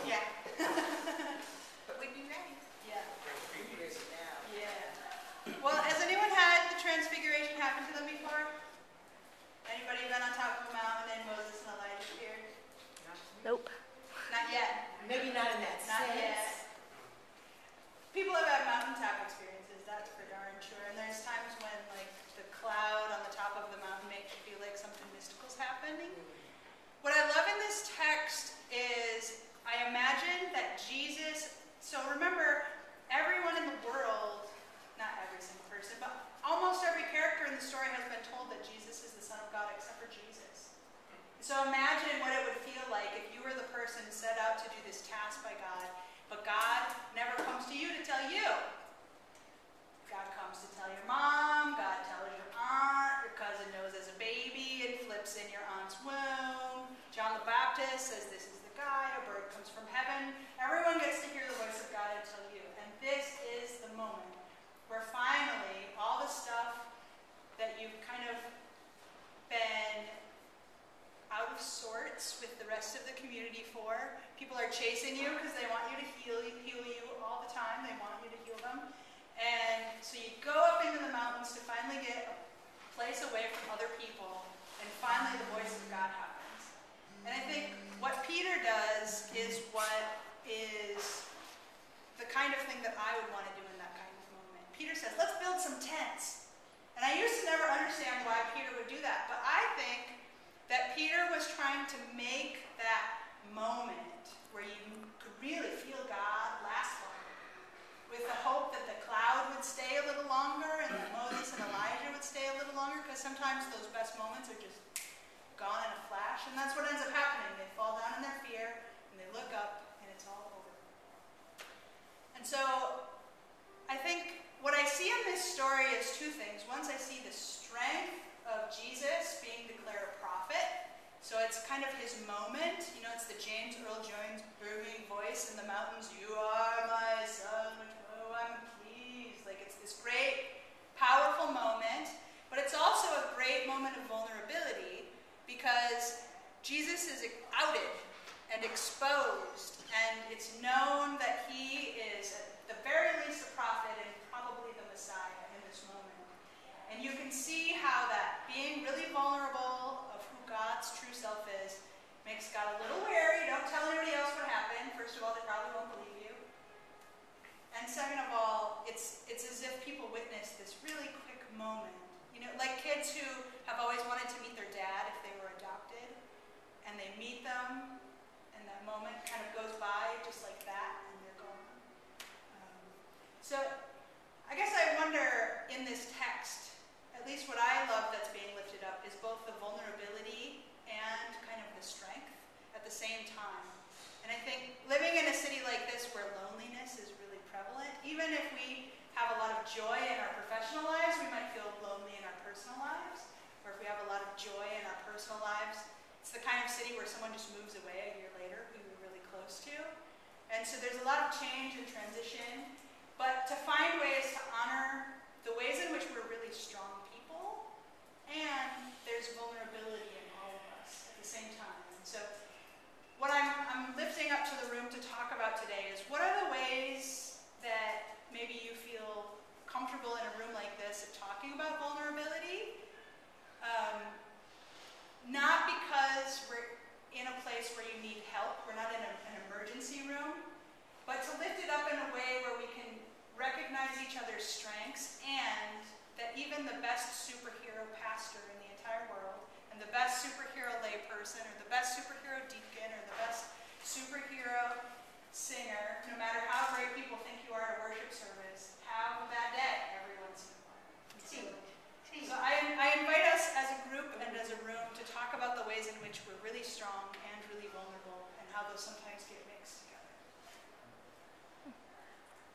Yeah. But we'd be ready. Yeah. Yeah. Well, has anyone had the Transfiguration happen to them before? Anybody been on top of a mountain and Moses and Elijah appeared? Nope. Not yet. Maybe not in that Not sense. yet. People have had mountaintop experiences, that's for darn sure. And there's times when, like, the cloud on the top of the mountain makes you feel like something mystical's happening. What I love in this text is, I imagine that Jesus, so remember, everyone in the world, not every single person, but almost every character in the story has been told that Jesus is the Son of God except for Jesus. So imagine what it would feel like if you were the person set out to do this task by God, but God never comes to you to tell you. God comes to tell your mom, God tells your aunt, your cousin knows as a baby and flips in your aunt's womb. John the Baptist says this is the guy, a bird comes from heaven. Everyone gets to hear the voice of God until you. And this is the moment where finally all the stuff that you've kind of been out of sorts with the rest of the community for. People are chasing you because they want you to heal you all the time. They want you to heal them. And so you go up into the mountains to finally get a place away from other people, and finally the voice of God happens. And I think what Peter does is what is the kind of thing that I would want to do in that kind of moment. Peter says, let's build some tents. And I used to never understand why Peter would do that, but I think that Peter was trying to make that moment where you could really feel God last longer, with the hope that the cloud would stay a little longer and that Moses and Elijah would stay a little longer, because sometimes those best moments are just gone in a flash, and that's what ends up happening. They fall down in their fear, and they look up, and it's all over. And so I think what I see in this story is two things. Once I see the strength of Jesus being declared a prophet. So it's kind of his moment. You know, it's the James Earl Jones booming voice in the mountains. You are my son, with whom I'm pleased. Like, it's this great, powerful moment. But it's also a great moment of vulnerability because Jesus is outed and exposed. And it's known that he is, at the very least, a prophet and probably the Messiah in this moment. And you can see how that being really vulnerable of who God's true self is makes God a little wary. Don't tell anybody else what happened. First of all, they probably won't believe you. And second of all, it's as if people witness this really quick moment. You know, like kids who have always wanted to meet their dad if they were adopted, and they meet them, and that moment kind of goes by just like that, and they're gone. So I guess I wonder in this text, at least what I love that's being lifted up is both the vulnerability and kind of the strength at the same time. And I think living in a city like this where loneliness is really prevalent, even if we have a lot of joy in our professional lives, we might feel lonely in our personal lives. Or if we have a lot of joy in our personal lives, it's the kind of city where someone just moves away a year later who we're really close to. And so there's a lot of change and transition. But to find ways to honor the ways in which we're really strong people, and there's vulnerability in all of us at the same time. And so what I'm lifting up to the room to talk about today is, what are the ways that maybe you feel comfortable in a room like this of talking about vulnerability? Not because we're in a place where you need help, we're not in an emergency room, but to lift it up in a way where we can recognize each other's strengths, and that even the best superhero pastor in the entire world, and the best superhero layperson, or the best superhero deacon,